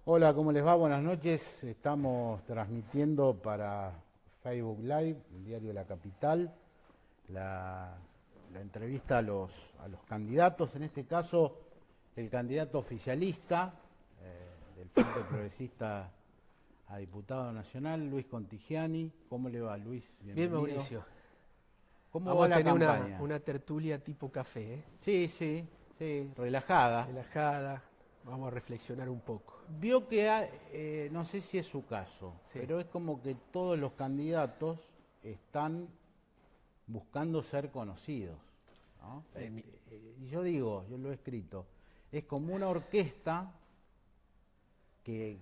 Hola, ¿cómo les va? Buenas noches. Estamos transmitiendo para Facebook Live, el diario La Capital, la, la entrevista a los candidatos. En este caso, el candidato oficialista del Frente Progresista a Diputado Nacional, Luis Contigiani. ¿Cómo le va, Luis? Bien, Bienvenido. Mauricio. ¿Cómo Vamos va a la tener campaña? una tertulia tipo café, ¿eh? Sí, relajada. Relajada. Vamos a reflexionar un poco. Vio que no sé si es su caso, Sí. pero es como que todos los candidatos están buscando ser conocidos, ¿no? Y yo digo, yo lo he escrito, es como una orquesta que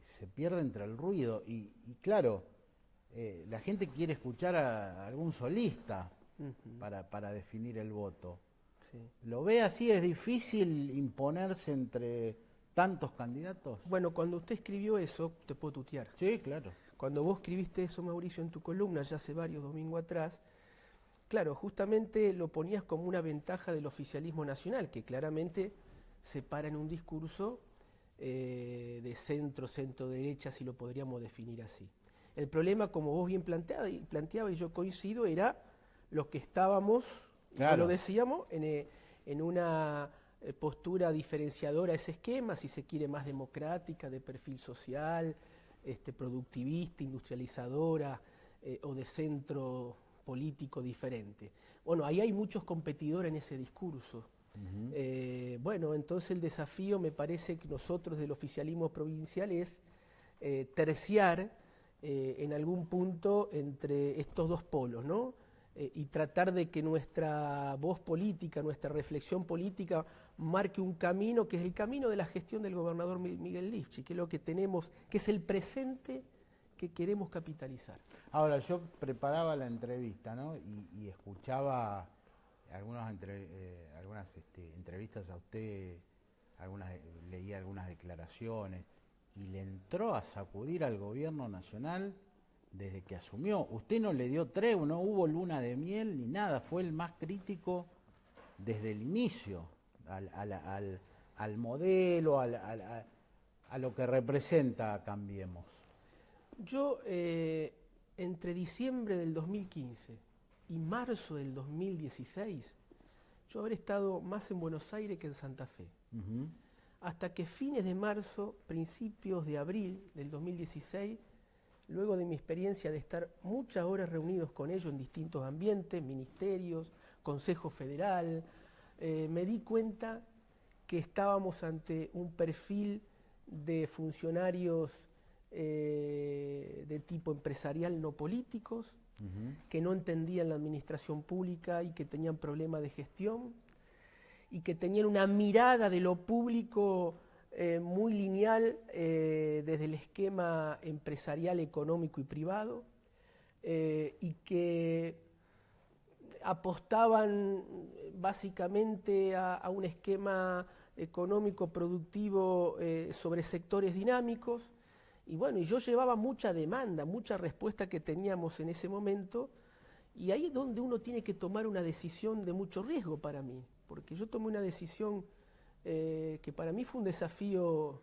se pierde entre el ruido y claro, la gente quiere escuchar a algún solista Ujú, para definir el voto. sí. ¿Lo ve así? ¿Es difícil imponerse entre tantos candidatos? Bueno, cuando usted escribió eso, te puedo tutear. Sí, claro. Cuando vos escribiste eso, Mauricio, en tu columna, ya hace varios domingos atrás, claro, justamente lo ponías como una ventaja del oficialismo nacional, que claramente se para en un discurso de centro-derecha, si lo podríamos definir así. El problema, como vos bien planteaba y yo coincido, era los que estábamos, y no lo Claro. decíamos, en una postura diferenciadora a ese esquema, si se quiere más democrática, de perfil social, productivista, industrializadora o de centro político diferente. Bueno, ahí hay muchos competidores en ese discurso. Ujú. Bueno, entonces el desafío me parece que nosotros del oficialismo provincial es terciar en algún punto entre estos dos polos, ¿no? Y tratar de que nuestra voz política, nuestra reflexión política marque un camino que es el camino de la gestión del gobernador Miguel Lifchi, que es lo que tenemos, que es el presente que queremos capitalizar. Ahora, yo preparaba la entrevista, ¿no? Y escuchaba algunas entrevistas a usted, leía algunas declaraciones, y le entró a sacudir al gobierno nacional desde que asumió. Usted no le dio tregua, no hubo luna de miel ni nada, fue el más crítico desde el inicio al modelo, a lo que representa Cambiemos. Yo, entre diciembre del 2015 y marzo del 2016, yo habré estado más en Buenos Aires que en Santa Fe. Ujú. Hasta que fines de marzo, principios de abril del 2016, luego de mi experiencia de estar muchas horas reunidos con ellos en distintos ambientes, ministerios, Consejo Federal, me di cuenta que estábamos ante un perfil de funcionarios de tipo empresarial no políticos, Ujú. que no entendían la administración pública y que tenían problemas de gestión y que tenían una mirada de lo público muy lineal desde el esquema empresarial, económico y privado, y que apostaban básicamente a un esquema económico productivo sobre sectores dinámicos. Y bueno, y yo llevaba mucha demanda, mucha respuesta que teníamos en ese momento, y ahí es donde uno tiene que tomar una decisión de mucho riesgo para mí, porque yo tomé una decisión que para mí fue un desafío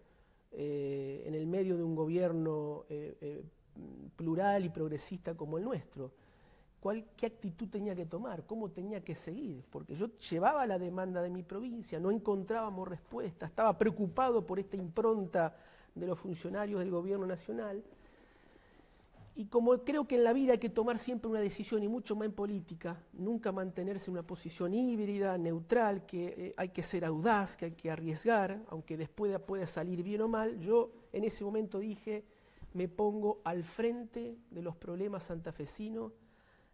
en el medio de un gobierno plural y progresista como el nuestro. ¿Qué actitud tenía que tomar? ¿Cómo tenía que seguir? Porque yo llevaba la demanda de mi provincia, no encontrábamos respuesta, estaba preocupado por esta impronta de los funcionarios del gobierno nacional. Y como creo que en la vida hay que tomar siempre una decisión, y mucho más en política, nunca mantenerse en una posición híbrida, neutral, que hay que ser audaz, que hay que arriesgar, aunque después pueda salir bien o mal, yo en ese momento dije, me pongo al frente de los problemas santafesinos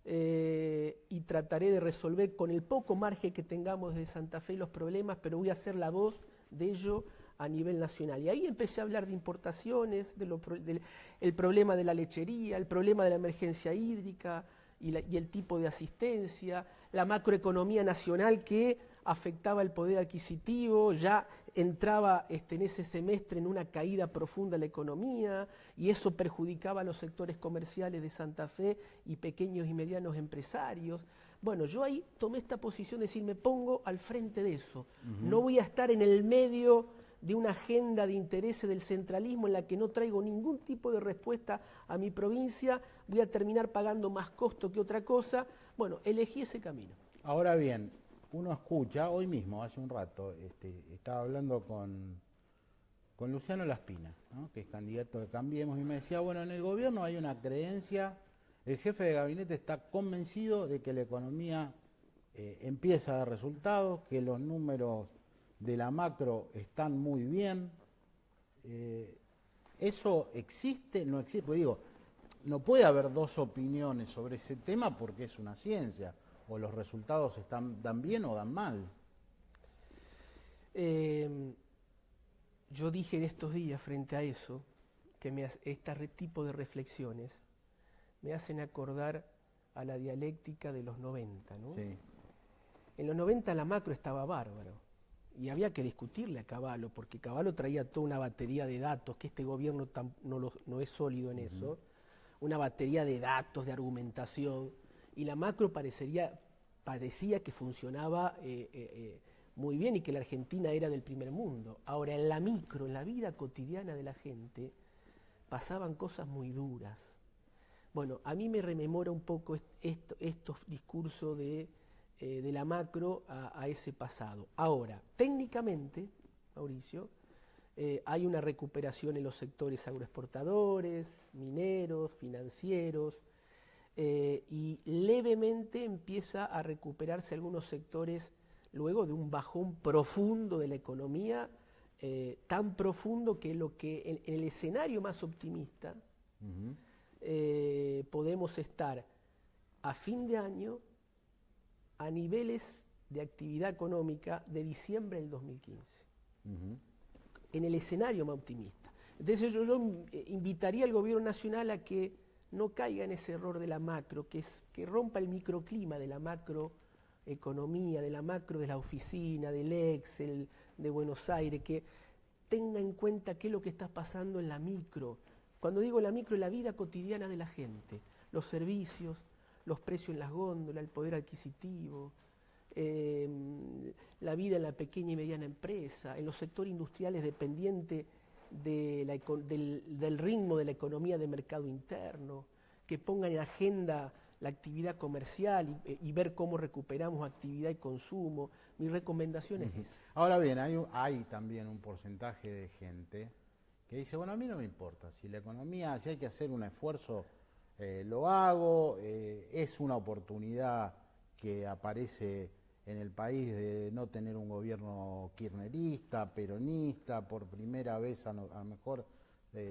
y trataré de resolver con el poco margen que tengamos de Santa Fe los problemas, pero voy a ser la voz de ello a nivel nacional. Y ahí empecé a hablar de importaciones, del problema de la lechería, el problema de la emergencia hídrica y el tipo de asistencia, la macroeconomía nacional que afectaba el poder adquisitivo, ya entraba en ese semestre en una caída profunda de la economía y eso perjudicaba a los sectores comerciales de Santa Fe y pequeños y medianos empresarios. Bueno, yo ahí tomé esta posición de decir, me pongo al frente de eso. No Ujú. voy a estar en el medio de una agenda de intereses del centralismo en la que no traigo ningún tipo de respuesta a mi provincia, voy a terminar pagando más costo que otra cosa. Bueno, elegí ese camino. Ahora bien, uno escucha, hoy mismo, hace un rato, estaba hablando con Luciano Laspina, ¿no?, que es candidato de Cambiemos, y me decía, bueno, en el gobierno hay una creencia, el jefe de gabinete está convencido de que la economía empieza a dar resultados, que los números de la macro están muy bien. ¿Eso existe? No existe. Pues digo, no puede haber dos opiniones sobre ese tema porque es una ciencia. O los resultados dan bien o dan mal. Yo dije en estos días frente a eso, que este tipo de reflexiones me hacen acordar a la dialéctica de los 90, ¿no? Sí. En los 90 la macro estaba bárbaro y había que discutirle a Cavallo, porque Cavallo traía toda una batería de datos, que este gobierno no es sólido en eso, una batería de datos, de argumentación, y la macro parecía que funcionaba muy bien y que la Argentina era del primer mundo. Ahora, en la micro, en la vida cotidiana de la gente, pasaban cosas muy duras. Bueno, a mí me rememora un poco estos discursos de la macro a ese pasado. Ahora, técnicamente, Mauricio, hay una recuperación en los sectores agroexportadores, mineros, financieros, y levemente empieza a recuperarse algunos sectores luego de un bajón profundo de la economía, tan profundo que en el escenario más optimista podemos estar a fin de año a niveles de actividad económica de diciembre del 2015, en el escenario más optimista. Entonces yo invitaría al gobierno nacional a que no caiga en ese error de la macro, que rompa el microclima de la macroeconomía, de la macro de la oficina, del Excel, de Buenos Aires, que tenga en cuenta qué es lo que está pasando en la micro. Cuando digo la micro, es la vida cotidiana de la gente, los servicios, los precios en las góndolas, el poder adquisitivo, la vida en la pequeña y mediana empresa, en los sectores industriales dependientes del ritmo de la economía de mercado interno, que pongan en agenda la actividad comercial y ver cómo recuperamos actividad y consumo. Mi recomendación es esa. Ahora bien, hay también un porcentaje de gente que dice, bueno, a mí no me importa, si la economía, si hay que hacer un esfuerzo, lo hago, es una oportunidad que aparece en el país de no tener un gobierno kirchnerista, peronista, por primera vez a lo mejor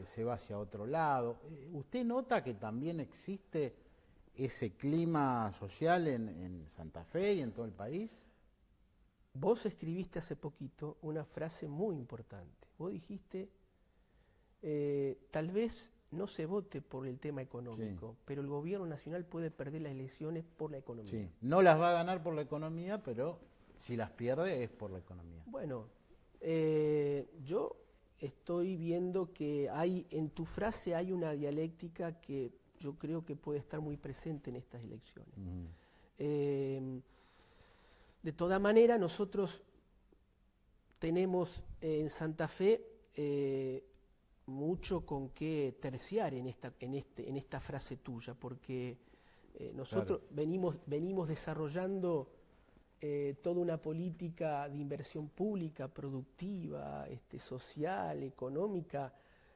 se va hacia otro lado. ¿Usted nota que también existe ese clima social en Santa Fe y en todo el país? Vos escribiste hace poquito una frase muy importante. Vos dijiste, tal vez no se vote por el tema económico, sí, pero el gobierno nacional puede perder las elecciones por la economía. Sí, no las va a ganar por la economía, pero si las pierde es por la economía. Bueno, yo estoy viendo que en tu frase hay una dialéctica que yo creo que puede estar muy presente en estas elecciones. De toda manera, nosotros tenemos en Santa Fe mucho con qué terciar en esta frase tuya, porque nosotros venimos desarrollando toda una política de inversión pública, productiva, social, económica,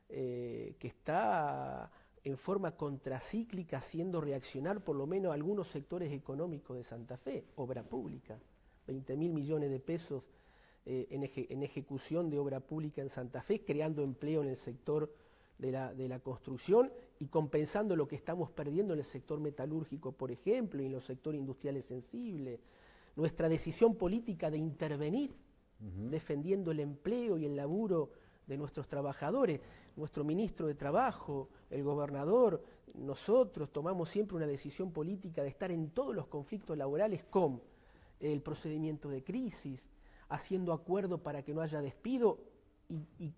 que está en forma contracíclica haciendo reaccionar por lo menos algunos sectores económicos de Santa Fe. Obra pública, 20.000 millones de pesos en ejecución de obra pública en Santa Fe, creando empleo en el sector de la construcción y compensando lo que estamos perdiendo en el sector metalúrgico, por ejemplo, y en los sectores industriales sensibles. Nuestra decisión política de intervenir, defendiendo el empleo y el laburo de nuestros trabajadores. Nuestro ministro de Trabajo, el gobernador, nosotros tomamos siempre una decisión política de estar en todos los conflictos laborales con el procedimiento de crisis, haciendo acuerdos para que no haya despido y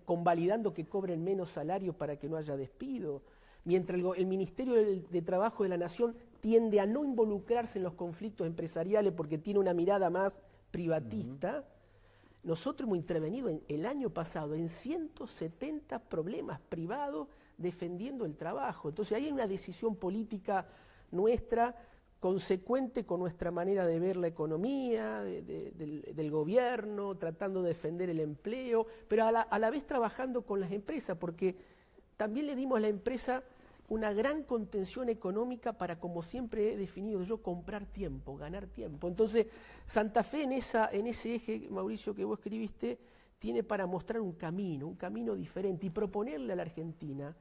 convalidando que cobren menos salario para que no haya despido, mientras el Ministerio de Trabajo de la Nación tiende a no involucrarse en los conflictos empresariales porque tiene una mirada más privatista. Nosotros hemos intervenido el año pasado en 170 problemas privados defendiendo el trabajo. Entonces ahí hay una decisión política nuestra consecuente con nuestra manera de ver la economía, del gobierno, tratando de defender el empleo, pero a la vez trabajando con las empresas, porque también le dimos a la empresa una gran contención económica para, como siempre he definido yo, comprar tiempo, ganar tiempo. Entonces, Santa Fe en ese eje, Mauricio, que vos escribiste, tiene para mostrar un camino diferente y proponerle a la Argentina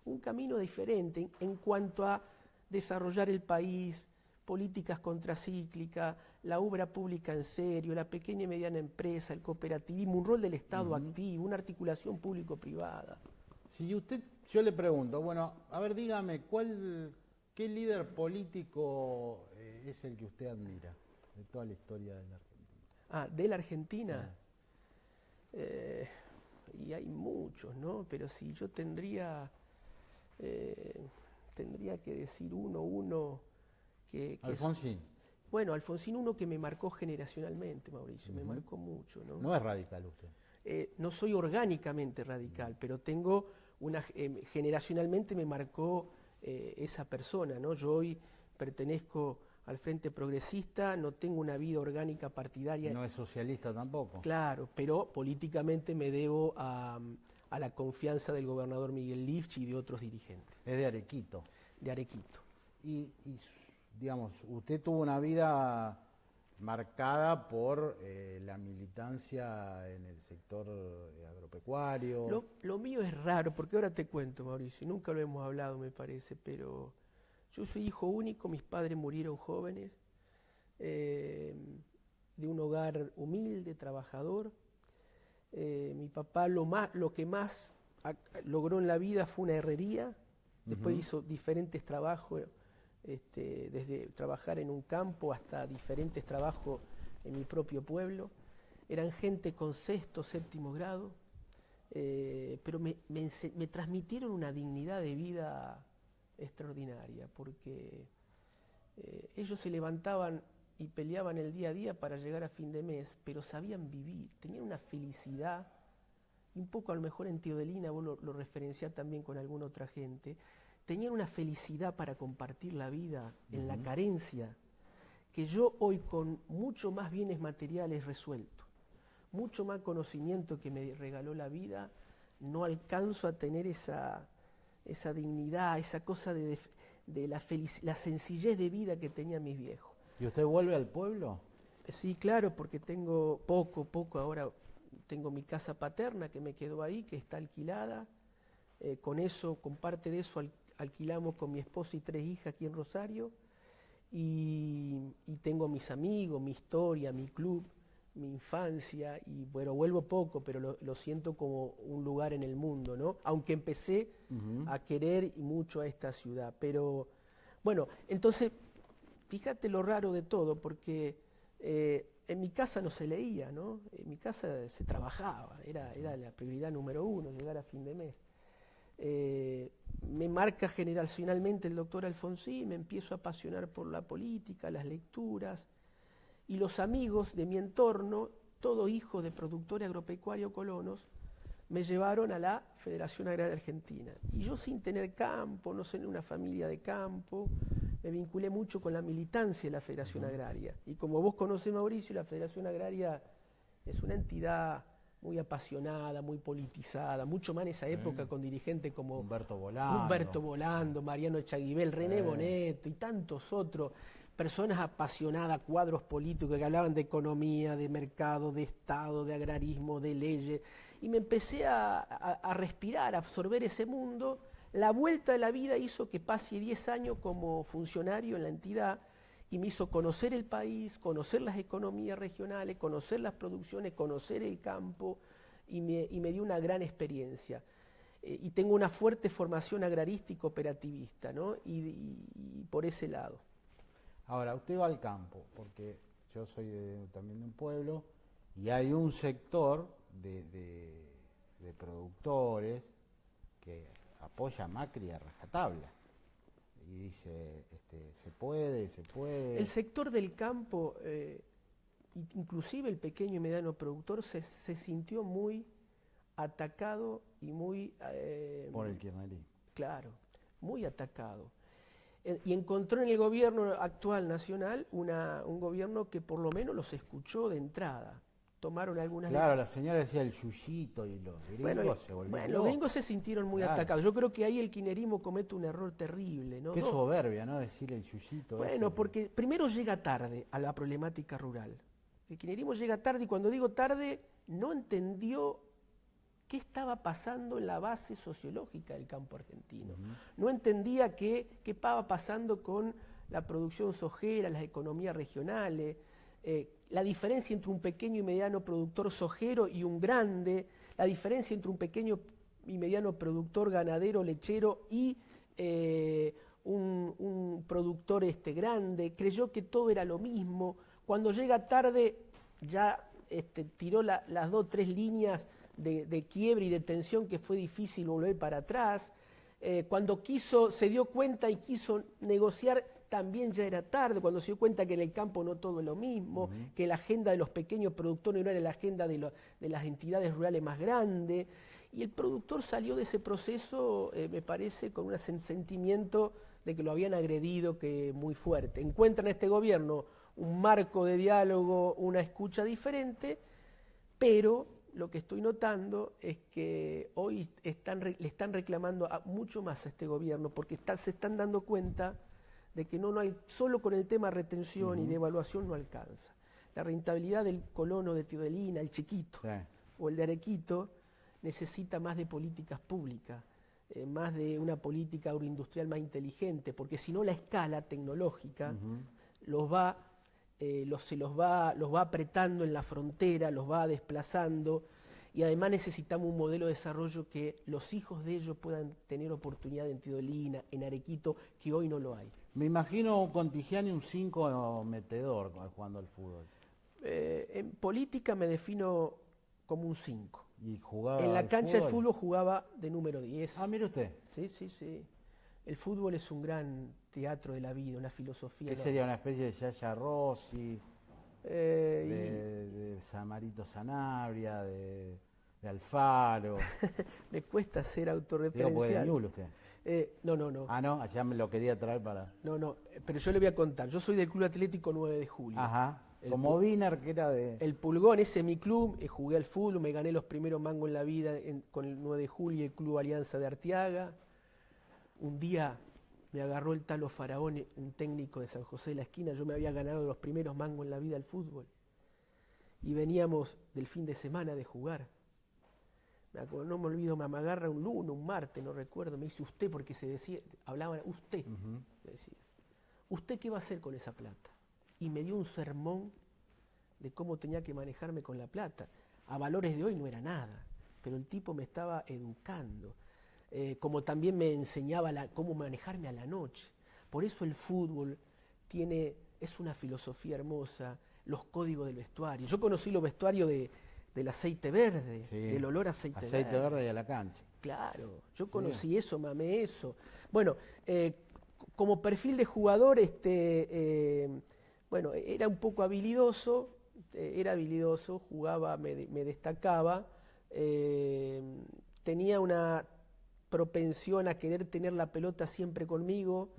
un camino diferente en cuanto a desarrollar el país, políticas contracíclicas, la obra pública en serio, la pequeña y mediana empresa, el cooperativismo, un rol del Estado activo, una articulación público-privada. Si usted, yo le pregunto, bueno, a ver, dígame, ¿qué líder político es el que usted admira de toda la historia de la Argentina? Ah, ¿de la Argentina? Sí. Y hay muchos, ¿no? Pero si yo tendría que decir uno que Alfonsín. Bueno, Alfonsín, uno que me marcó generacionalmente, Mauricio, me marcó mucho, ¿no? No es radical usted. No soy orgánicamente radical, pero tengo generacionalmente me marcó esa persona, ¿no? Yo hoy pertenezco al Frente Progresista, no tengo una vida orgánica partidaria. No es socialista tampoco. Claro, pero políticamente me debo a la confianza del gobernador Miguel Lifchi y de otros dirigentes. Es de Arequito. De Arequito. Y digamos, usted tuvo una vida marcada por la militancia en el sector agropecuario. Lo mío es raro, porque ahora te cuento, Mauricio, nunca lo hemos hablado, me parece, pero yo soy hijo único, mis padres murieron jóvenes, de un hogar humilde, trabajador. Mi papá lo que más logró en la vida fue una herrería, después hizo diferentes trabajos, desde trabajar en un campo hasta diferentes trabajos en mi propio pueblo. Eran gente con sexto, séptimo grado, pero me transmitieron una dignidad de vida extraordinaria, porque ellos se levantaban y peleaban el día a día para llegar a fin de mes, pero sabían vivir, tenían una felicidad, y un poco a lo mejor en Teodelina, vos lo referenciás también con alguna otra gente, tenían una felicidad para compartir la vida en la carencia, que yo hoy con mucho más bienes materiales resuelto, mucho más conocimiento que me regaló la vida, no alcanzo a tener esa dignidad, esa cosa de la sencillez de vida que tenían mis viejos. ¿Y usted vuelve al pueblo? Sí, claro, porque tengo poco ahora, tengo mi casa paterna que me quedó ahí, que está alquilada, con parte de eso alquilamos con mi esposa y 3 hijas aquí en Rosario, y tengo mis amigos, mi historia, mi club, mi infancia, y bueno, vuelvo poco, pero lo siento como un lugar en el mundo, ¿no? Aunque empecé a querer mucho a esta ciudad, pero bueno, entonces, fíjate lo raro de todo, porque en mi casa no se leía, ¿no? En mi casa se trabajaba, era la prioridad número 1, llegar a fin de mes. Me marca generacionalmente el doctor Alfonsín, me empiezo a apasionar por la política, las lecturas, y los amigos de mi entorno, todos hijos de productores agropecuarios colonos, me llevaron a la Federación Agraria Argentina. Y yo sin tener campo, no ser una familia de campo, me vinculé mucho con la militancia de la Federación Agraria. Y como vos conocés, Mauricio, la Federación Agraria es una entidad muy apasionada, muy politizada, mucho más en esa época con dirigentes como Humberto Volando, Mariano Echaguibel, René Boneto y tantos otros, personas apasionadas, cuadros políticos que hablaban de economía, de mercado, de Estado, de agrarismo, de leyes, y me empecé a respirar, a absorber ese mundo. La vuelta de la vida hizo que pase 10 años como funcionario en la entidad y me hizo conocer el país, conocer las economías regionales, conocer las producciones, conocer el campo, y me dio una gran experiencia. Y tengo una fuerte formación agrarista y cooperativista, ¿no? Y por ese lado. Ahora, usted va al campo, porque yo soy también de un pueblo, y hay un sector de productores que apoya a Macri a rajatabla. Y dice, se puede. El sector del campo, inclusive el pequeño y mediano productor se sintió muy atacado y muy... por el kirchnerismo. Claro, muy atacado. Y encontró en el gobierno actual nacional un gobierno que por lo menos los escuchó de entrada. Tomaron algunas... Claro, la señora decía el yuyito y los gringos se volvieron Bueno, los gringos se sintieron muy atacados. Yo creo que ahí el kirchnerismo comete un error terrible, ¿no? Qué soberbia, ¿no? Decir el yuyito. Bueno, porque primero llega tarde a la problemática rural. El kirchnerismo llega tarde y cuando digo tarde no entendió qué estaba pasando en la base sociológica del campo argentino. No entendía qué estaba pasando con la producción sojera, las economías regionales, la diferencia entre un pequeño y mediano productor sojero y un grande, la diferencia entre un pequeño y mediano productor ganadero, lechero y un productor grande. Creyó que todo era lo mismo. Cuando llega tarde ya tiró las 2 o 3 líneas de quiebre y de tensión que fue difícil volver para atrás. Cuando se dio cuenta y quiso negociar, también ya era tarde, cuando se dio cuenta que en el campo no todo es lo mismo, que la agenda de los pequeños productores no era la agenda de las entidades rurales más grandes. Y el productor salió de ese proceso, me parece, con un sentimiento de que lo habían agredido muy fuerte. Encuentran en este gobierno un marco de diálogo, una escucha diferente, pero lo que estoy notando es que hoy le están reclamando mucho más a este gobierno porque se están dando cuenta de que solo con el tema retención y de evaluación no alcanza. La rentabilidad del colono de Teodelina, el chiquito, o el de Arequito, necesita más de políticas públicas, más de una política agroindustrial más inteligente, porque si no la escala tecnológica los va apretando en la frontera, los va desplazando, y además necesitamos un modelo de desarrollo que los hijos de ellos puedan tener oportunidad en Teodelina, en Arequito, que hoy no lo hay. Me imagino un Contigiani, un 5 metedor jugando al fútbol. En política me defino como un 5. ¿Y jugaba en la cancha de fútbol jugaba de número 10. Ah, mire usted. Sí. El fútbol es un gran teatro de la vida, una filosofía. ¿Qué sería una especie de Yaya Rossi, de Samarito Sanabria, de Alfaro? Me cuesta ser autorreferencial. Digo, ¿puede de Ñuble usted? No. Ah, no, allá me lo quería traer para... No, pero yo le voy a contar. Yo soy del Club Atlético 9 de Julio. Ajá, como Wiener, que era de... El Pulgón, ese es mi club, jugué al fútbol, me gané los primeros mangos en la vida con el 9 de Julio y el Club Alianza de Arteaga. Un día me agarró el Talo Faraone, un técnico de San José de la Esquina, yo me había ganado los primeros mangos en la vida al fútbol. Y veníamos del fin de semana de jugar. No me olvido, me agarra un lunes, un martes, no recuerdo, me dice usted, porque se decía, hablaban usted, me decía, ¿usted qué va a hacer con esa plata? Y me dio un sermón de cómo tenía que manejarme con la plata. A valores de hoy no era nada, pero el tipo me estaba educando, como también me enseñaba cómo manejarme a la noche. Por eso el fútbol es una filosofía hermosa, los códigos del vestuario. Yo conocí los vestuarios del aceite verde, del olor a aceite verde y a la cancha. Claro, yo conocí eso, mamé eso. Bueno, como perfil de jugador, era un poco habilidoso, jugaba, me destacaba, tenía una propensión a querer tener la pelota siempre conmigo,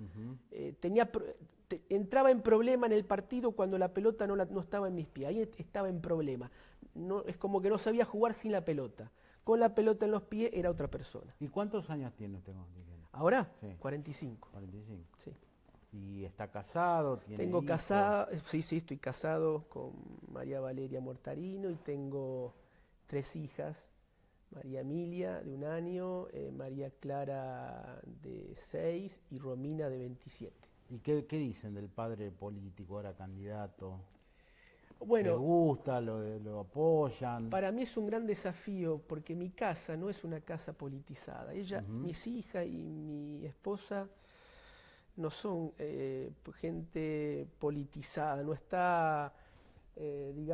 entraba en problema en el partido cuando la pelota no estaba en mis pies, ahí estaba en problema. No, es como que no sabía jugar sin la pelota. Con la pelota en los pies era otra persona. ¿Y cuántos años tiene usted? ¿Ahora? Sí. 45. 45. Sí. ¿Y está casado? ¿Tiene tengo hijos? Casado, sí, estoy casado con María Valeria Mortarino y tengo 3 hijas. María Emilia, de 1 año, María Clara, de 6 y Romina, de 27. ¿Y qué dicen del padre político, ahora candidato? Bueno, ¿les gusta, lo apoyan? Para mí es un gran desafío porque mi casa no es una casa politizada. Mis hijas y mi esposa no son gente politizada, no está, en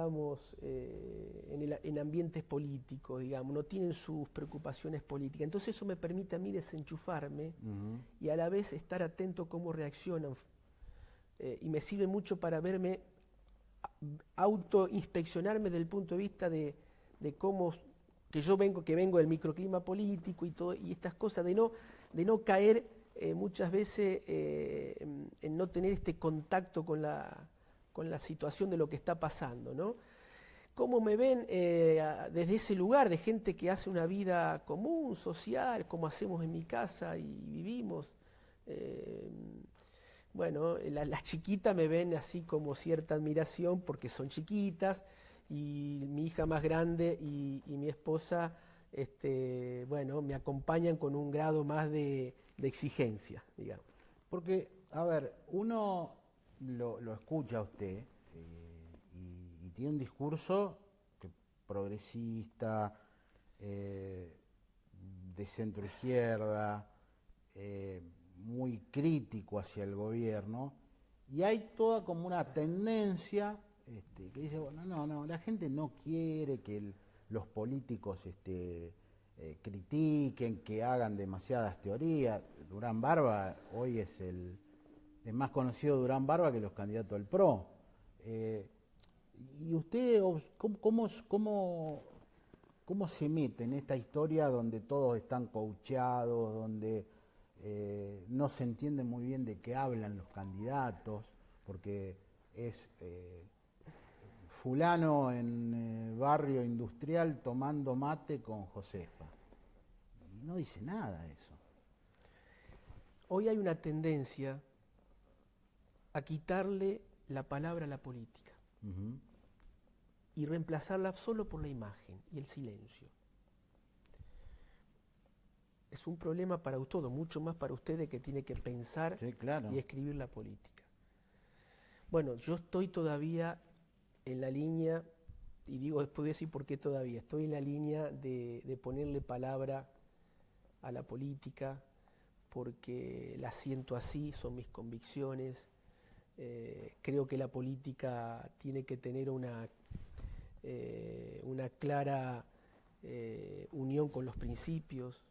ambientes políticos, digamos, no tienen sus preocupaciones políticas. Entonces eso me permite a mí desenchufarme y a la vez estar atento a cómo reaccionan. Y me sirve mucho para verme autoinspeccionarme desde el punto de vista de cómo, que vengo del microclima político y todo, y estas cosas, de no caer muchas veces en no tener este contacto con la situación de lo que está pasando, ¿no? ¿Cómo me ven desde ese lugar de gente que hace una vida común, social, como hacemos en mi casa y vivimos? Bueno, las chiquitas me ven así como cierta admiración porque son chiquitas, y mi hija más grande y mi esposa, bueno, me acompañan con un grado más de exigencia, digamos. Porque, a ver, uno lo escucha a usted y tiene un discurso progresista, de centro izquierda, muy crítico hacia el gobierno, y hay toda como una tendencia que dice, bueno, no, la gente no quiere que los políticos critiquen, que hagan demasiadas teorías. Durán Barba hoy es más conocido Durán Barba que los candidatos del PRO. ¿Y usted cómo se mete en esta historia donde todos están coacheados, donde no se entiende muy bien de qué hablan los candidatos, porque es fulano en barrio industrial tomando mate con Josefa? Y no dice nada eso. Hoy hay una tendencia a quitarle la palabra a la política y reemplazarla solo por la imagen y el silencio. Es un problema para todo, mucho más para ustedes que tiene que pensar, sí, claro, y escribir la política. Bueno, yo estoy todavía en la línea, y digo, después voy a decir por qué todavía, estoy en la línea de ponerle palabra a la política, porque la siento así, son mis convicciones. Creo que la política tiene que tener una clara unión con los principios,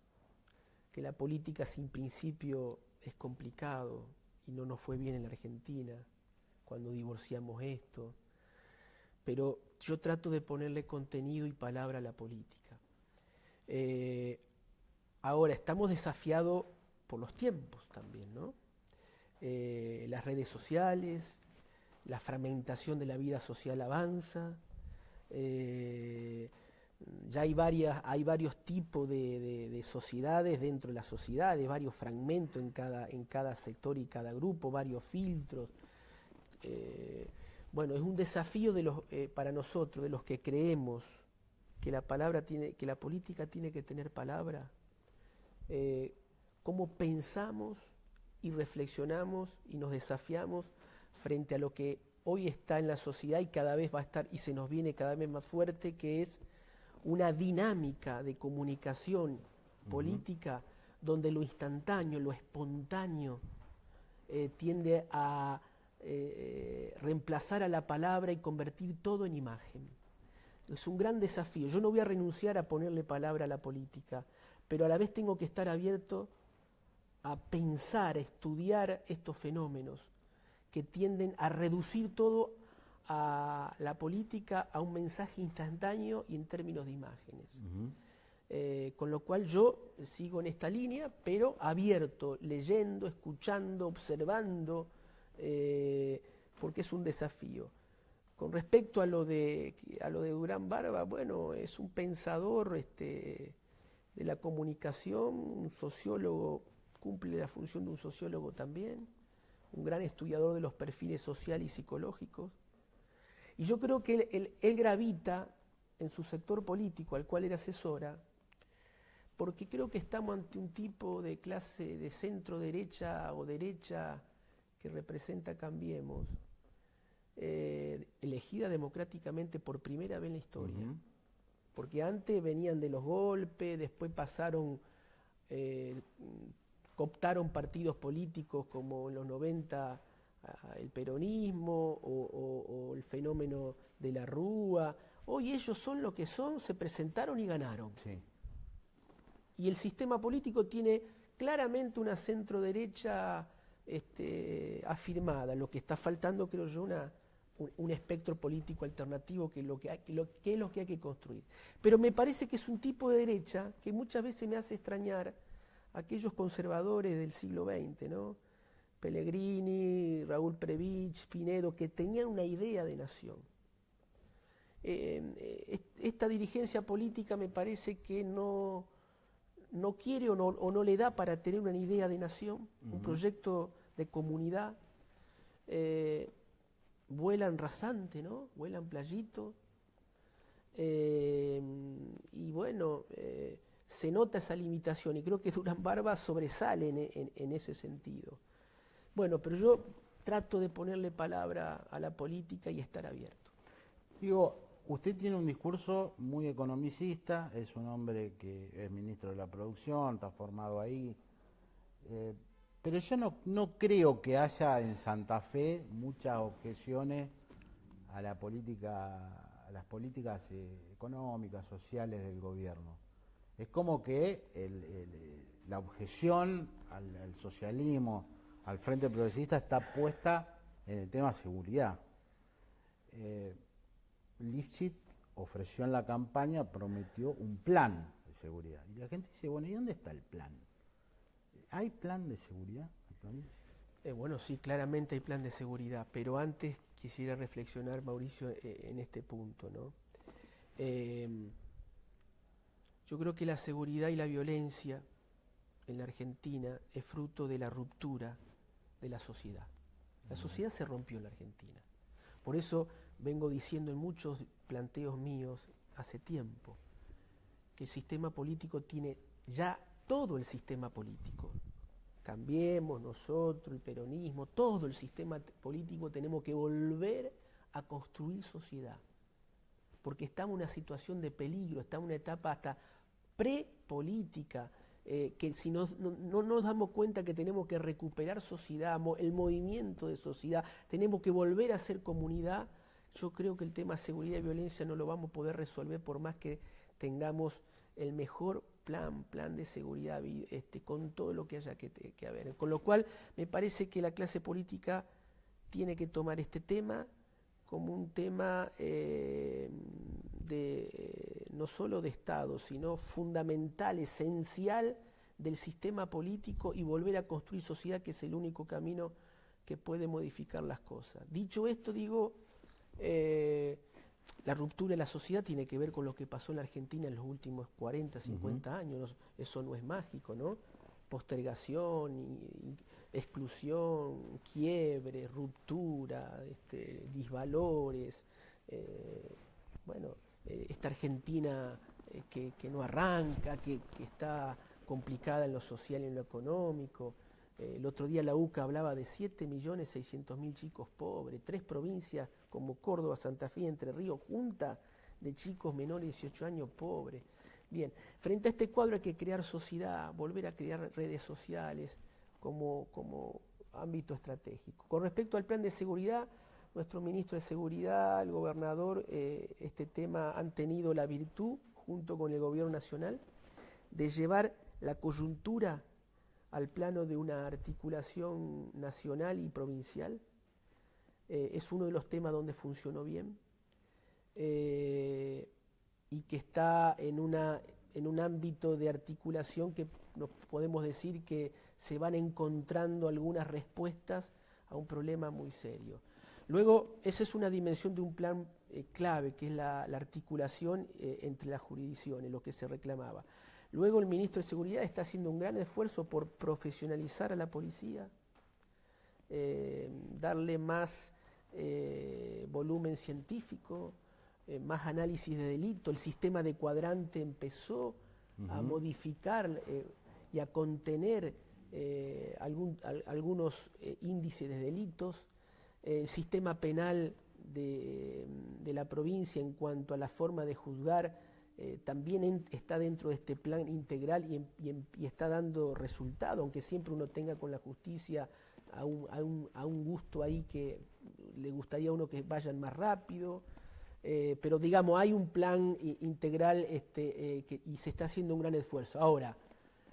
que la política sin principio es complicado, y no nos fue bien en la Argentina cuando divorciamos esto, pero yo trato de ponerle contenido y palabra a la política. Ahora, estamos desafiados por los tiempos también, ¿no? Las redes sociales, la fragmentación de la vida social avanza, ya hay varios tipos de sociedades dentro de las sociedades, varios fragmentos en cada sector y cada grupo, varios filtros. Bueno, es un desafío para nosotros, de los que creemos que la política tiene que tener palabra, cómo pensamos y reflexionamos y nos desafiamos frente a lo que hoy está en la sociedad y cada vez va a estar y se nos viene cada vez más fuerte, que es una dinámica de comunicación política donde lo instantáneo, lo espontáneo, tiende a reemplazar a la palabra y convertir todo en imagen. Es un gran desafío. Yo no voy a renunciar a ponerle palabra a la política, pero a la vez tengo que estar abierto a pensar, a estudiar estos fenómenos que tienden a reducir todo a la política a un mensaje instantáneo y en términos de imágenes. Con lo cual yo sigo en esta línea, pero abierto, leyendo, escuchando, observando, porque es un desafío. Con respecto a lo de Durán Barba, bueno, es un pensador de la comunicación, un sociólogo, cumple la función de un sociólogo también, un gran estudiador de los perfiles sociales y psicológicos. Y yo creo que él gravita en su sector político, al cual él asesora, porque creo que estamos ante un tipo de clase de centro derecha o derecha que representa Cambiemos, elegida democráticamente por primera vez en la historia. Porque antes venían de los golpes, después pasaron, cooptaron partidos políticos como en los 90 el peronismo o el fenómeno de la Rúa. Hoy ellos son lo que son, se presentaron y ganaron. Sí. Y el sistema político tiene claramente una centro derecha afirmada. Lo que está faltando, creo yo, un espectro político alternativo que es lo que hay que construir. Pero me parece que es un tipo de derecha que muchas veces me hace extrañar a aquellos conservadores del siglo XX, ¿no? Pellegrini, Raúl Prebisch, Pinedo, que tenían una idea de nación. Esta dirigencia política me parece que no quiere o no le da para tener una idea de nación, un proyecto de comunidad. Vuelan rasante, ¿no? Vuelan playito. Y bueno, se nota esa limitación y creo que Durán Barba sobresale en ese sentido. Bueno, pero yo trato de ponerle palabra a la política y estar abierto. Digo, usted tiene un discurso muy economicista, es un hombre que es ministro de la producción, está formado ahí, pero yo no creo que haya en Santa Fe muchas objeciones a la política, a las políticas económicas, sociales del gobierno. Es como que la objeción al socialismo, al Frente Progresista, está puesta en el tema seguridad. Lifshitz ofreció en la campaña, prometió un plan de seguridad. Y la gente dice, bueno, ¿y dónde está el plan? ¿Hay plan de seguridad? Bueno, sí, claramente hay plan de seguridad, pero antes quisiera reflexionar, Mauricio, en este punto, ¿no? Yo creo que la seguridad y la violencia en la Argentina es fruto de la ruptura de la sociedad. La sociedad se rompió en la Argentina. Por eso vengo diciendo en muchos planteos míos hace tiempo que el sistema político tiene ya todo el sistema político. Cambiemos nosotros, el peronismo, todo el sistema político tenemos que volver a construir sociedad. Porque estamos en una situación de peligro, estamos en una etapa hasta prepolítica, que si no nos damos cuenta que tenemos que recuperar sociedad, el movimiento de sociedad, tenemos que volver a ser comunidad. Yo creo que el tema seguridad y violencia no lo vamos a poder resolver por más que tengamos el mejor plan de seguridad, con todo lo que haya que haber. Con lo cual, me parece que la clase política tiene que tomar este tema como un tema no solo de Estado, sino fundamental, esencial del sistema político y volver a construir sociedad, que es el único camino que puede modificar las cosas. Dicho esto, digo, la ruptura de la sociedad tiene que ver con lo que pasó en la Argentina en los últimos 40, 50 años. Eso no es mágico, ¿no? Postergación, exclusión, quiebre, ruptura, disvalores, esta Argentina que no arranca, que está complicada en lo social y en lo económico. El otro día la UCA hablaba de 7.600.000 chicos pobres, 3 provincias como Córdoba, Santa Fe y Entre Ríos, junta de chicos menores de 18 años pobres. Bien, frente a este cuadro hay que crear sociedad, volver a crear redes sociales como ámbito estratégico. Con respecto al plan de seguridad, nuestro ministro de Seguridad, el gobernador, este tema han tenido la virtud, junto con el gobierno nacional, de llevar la coyuntura al plano de una articulación nacional y provincial. Es uno de los temas donde funcionó bien y que está en un ámbito de articulación que nos podemos decir que se van encontrando algunas respuestas a un problema muy serio. Luego, esa es una dimensión de un plan clave, que es la articulación entre las jurisdicciones, lo que se reclamaba. Luego el ministro de Seguridad está haciendo un gran esfuerzo por profesionalizar a la policía, darle más volumen científico, más análisis de delito. El sistema de cuadrante empezó a modificar y a contener algunos índices de delitos. El sistema penal de la provincia en cuanto a la forma de juzgar también está dentro de este plan integral y está dando resultado, aunque siempre uno tenga con la justicia a un gusto ahí que le gustaría a uno que vayan más rápido, pero digamos hay un plan integral y se está haciendo un gran esfuerzo. Ahora,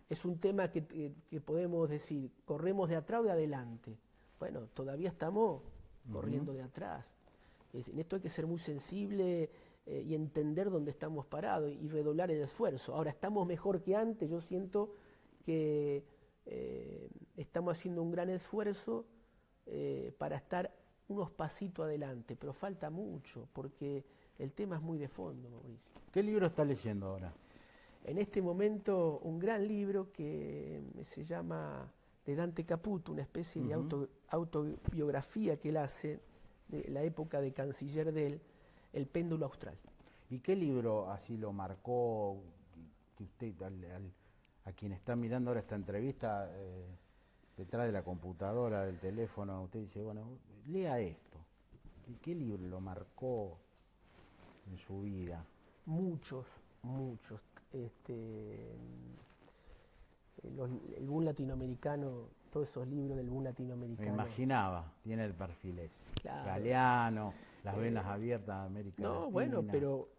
es un tema que podemos decir, ¿corremos de atrás o de adelante? Bueno, todavía estamos corriendo de atrás. En esto hay que ser muy sensible y entender dónde estamos parados y redoblar el esfuerzo. Ahora, estamos mejor que antes, yo siento que estamos haciendo un gran esfuerzo para estar unos pasitos adelante, pero falta mucho, porque el tema es muy de fondo, Mauricio. ¿Qué libro está leyendo ahora? En este momento, un gran libro que se llama de Dante Caputo, una especie de autobiografía que él hace de la época de canciller de él, El péndulo austral. ¿Y qué libro así lo marcó que usted, a quien está mirando ahora esta entrevista, detrás de la computadora, del teléfono, usted dice, bueno, lea esto? ¿Y qué libro lo marcó en su vida? Muchos. El boom latinoamericano, todos esos libros del boom latinoamericano. Me imaginaba, tiene el perfil ese. Claro. Galeano, Las venas abiertas de América Latina. No, bueno, pero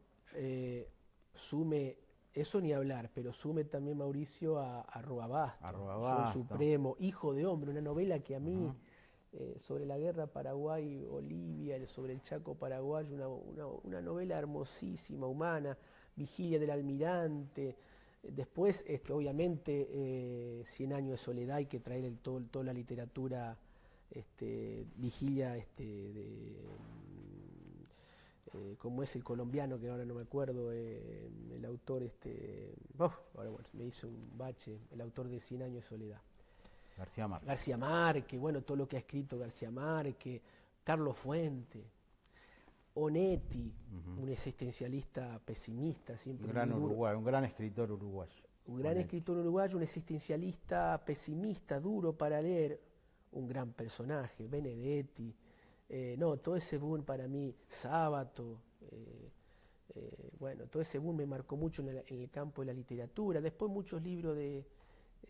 sume, eso ni hablar, pero sume también, Mauricio, a Roabasto, Sol Supremo, Hijo de Hombre, una novela que a mí, sobre la guerra Paraguay-Bolivia, sobre el Chaco paraguayo, una novela hermosísima, humana, Vigilia del Almirante. Después, obviamente, 100 años de soledad, hay que traer toda la literatura, Vigilia, como es el colombiano, que ahora no me acuerdo, el autor, ahora bueno, me hice un bache, el autor de 100 años de soledad. García Márquez. García Márquez, bueno, todo lo que ha escrito García Márquez, Carlos Fuente. Onetti, un existencialista pesimista, siempre. Un gran uruguayo, un gran escritor uruguayo. Un gran escritor uruguayo, un existencialista pesimista, duro para leer, un gran personaje, Benedetti. Todo ese boom para mí, Sábato, bueno, todo ese boom me marcó mucho en el campo de la literatura. Después muchos libros de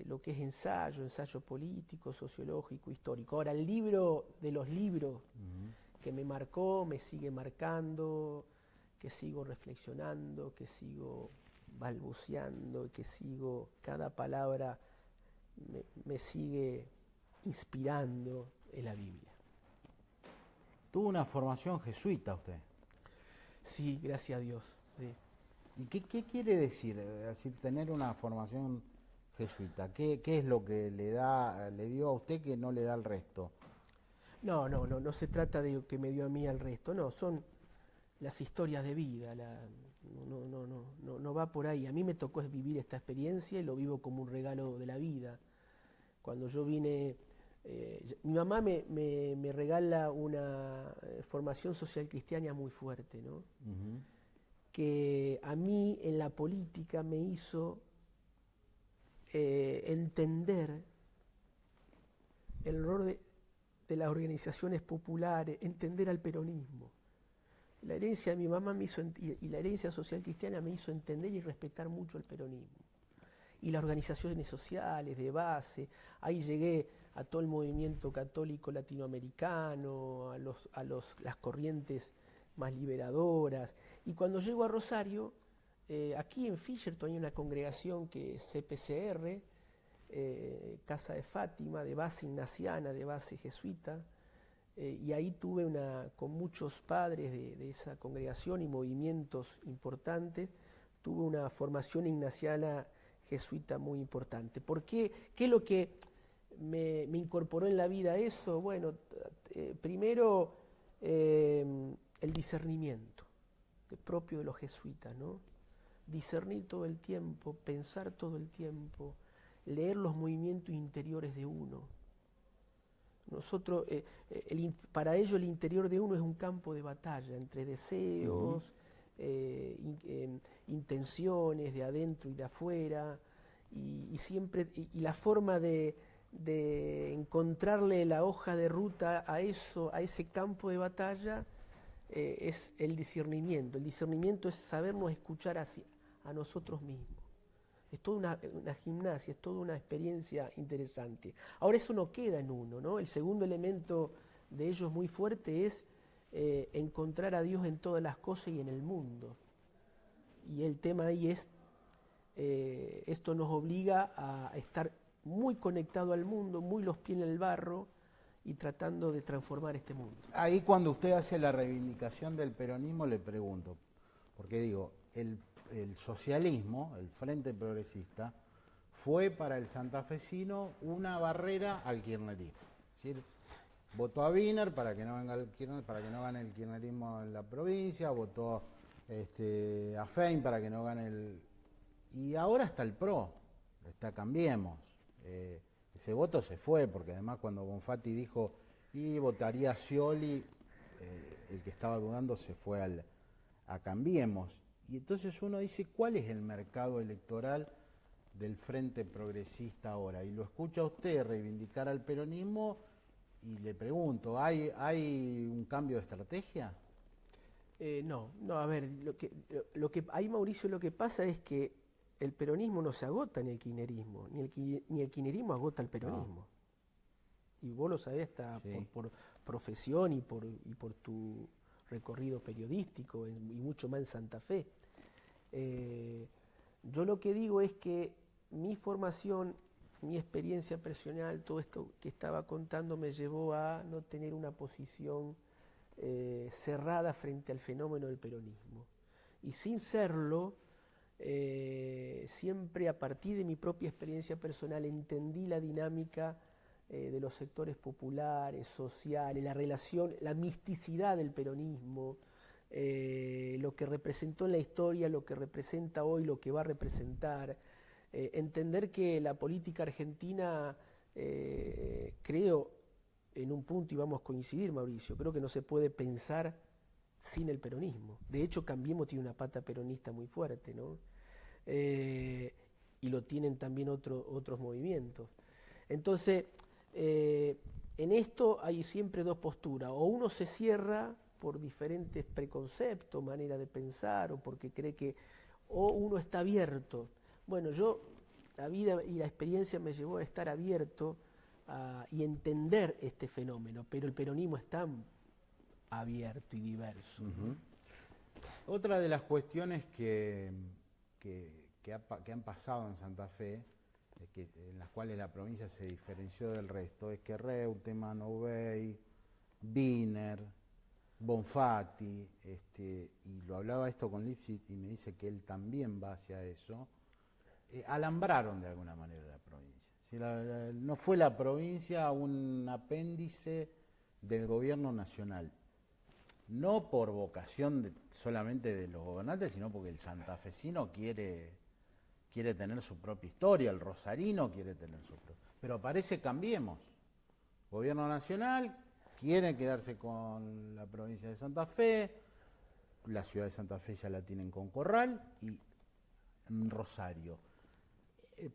lo que es ensayo político, sociológico, histórico. Ahora, el libro de los libros que me marcó, me sigue marcando, que sigo reflexionando, que sigo balbuceando, que sigo, cada palabra me sigue inspirando, en la Biblia. ¿Tuvo una formación jesuita usted? Sí, gracias a Dios. Sí. ¿Y qué quiere decir? Decir, tener una formación jesuita. ¿Qué es lo que le dio a usted que no le da al resto? No se trata de que me dio a mí al resto, no, son las historias de vida, no va por ahí. A mí me tocó vivir esta experiencia y lo vivo como un regalo de la vida. Cuando yo vine, mi mamá me regala una formación social cristiana muy fuerte, ¿no? Que a mí en la política me hizo entender el rol de las organizaciones populares, entender al peronismo. La herencia de mi mamá y la herencia social cristiana me hizo entender y respetar mucho el peronismo. Y las organizaciones sociales de base, ahí llegué a todo el movimiento católico latinoamericano, a las corrientes más liberadoras. Y cuando llego a Rosario, aquí en Fisherton hay una congregación que es CPCR, Casa de Fátima, de base ignaciana, de base jesuita, y ahí tuve con muchos padres de esa congregación y movimientos importantes, tuve una formación ignaciana jesuita muy importante. ¿Por qué? ¿Qué es lo que me incorporó en la vida eso? Bueno, primero el discernimiento propio de los jesuitas, ¿no? Discernir todo el tiempo, pensar todo el tiempo, leer los movimientos interiores de uno. Nosotros, para ello el interior de uno es un campo de batalla entre deseos, intenciones de adentro y de afuera, y siempre, y la forma de encontrarle la hoja de ruta a ese campo de batalla es el discernimiento. El discernimiento es sabernos escuchar a nosotros mismos. Es toda una gimnasia, es toda una experiencia interesante. Ahora eso no queda en uno, ¿no? El segundo elemento de ello muy fuerte es encontrar a Dios en todas las cosas y en el mundo. Y el tema ahí es, esto nos obliga a estar muy conectado al mundo, muy los pies en el barro, y tratando de transformar este mundo. Ahí cuando usted hace la reivindicación del peronismo le pregunto, porque digo, el socialismo, el Frente Progresista, fue para el santafesino una barrera al kirchnerismo. Es decir, votó a Wiener para que no venga el Kirchner, para que no gane el kirchnerismo en la provincia, votó a Fein para que no gane el... Y ahora está el PRO, está Cambiemos. Ese voto se fue, porque además cuando Bonfatti dijo y votaría a Scioli, el que estaba dudando se fue a Cambiemos. Y entonces uno dice, ¿cuál es el mercado electoral del Frente Progresista ahora? Y lo escucha a usted reivindicar al peronismo y le pregunto, ¿hay un cambio de estrategia? No, a ver, lo que ahí, Mauricio, lo que pasa es que el peronismo no se agota en el kirchnerismo, ni el kirchnerismo agota el peronismo. No. Y vos lo sabés hasta por profesión y por tu recorrido periodístico y mucho más en Santa Fe. Yo lo que digo es que mi formación, mi experiencia personal, todo esto que estaba contando me llevó a no tener una posición cerrada frente al fenómeno del peronismo. Y sin serlo, siempre a partir de mi propia experiencia personal entendí la dinámica de los sectores populares, sociales, la relación, la misticidad del peronismo, lo que representó en la historia, lo que representa hoy, lo que va a representar. Entender que la política argentina, creo, en un punto, y vamos a coincidir, Mauricio, creo que no se puede pensar sin el peronismo. De hecho, Cambiemos tiene una pata peronista muy fuerte, ¿no? Y lo tienen también otros movimientos. Entonces, en esto hay siempre dos posturas. O uno se cierra por diferentes preconceptos, manera de pensar, o porque cree que... o uno está abierto. Bueno, la vida y la experiencia me llevó a estar abierto y entender este fenómeno, pero el peronismo es tan abierto y diverso. Otra de las cuestiones que han pasado en Santa Fe, en las cuales la provincia se diferenció del resto, es que Reutemann, Obey, Wiener, Bonfatti, y lo hablaba esto con Lipschitz y me dice que él también va hacia eso, alambraron de alguna manera la provincia. Si no fue la provincia un apéndice del gobierno nacional. No por vocación solamente de los gobernantes, sino porque el santafesino quiere tener su propia historia, el rosarino quiere tener su propia. Pero parece Cambiemos. Gobierno nacional quiere quedarse con la provincia de Santa Fe, la ciudad de Santa Fe ya la tienen con Corral y Rosario.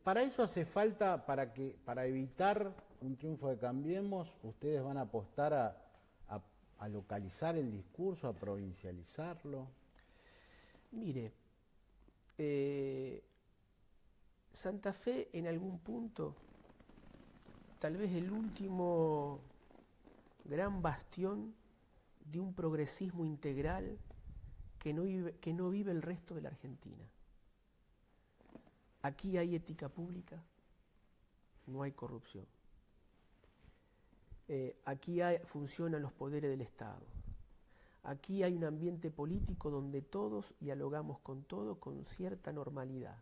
Para eso hace falta, para evitar un triunfo de Cambiemos, ustedes van a apostar a localizar el discurso, a provincializarlo. Mire, Santa Fe en algún punto, tal vez el último gran bastión de un progresismo integral que no vive el resto de la Argentina. Aquí hay ética pública, no hay corrupción. Aquí funcionan los poderes del Estado. Aquí hay un ambiente político donde todos dialogamos con todos con cierta normalidad.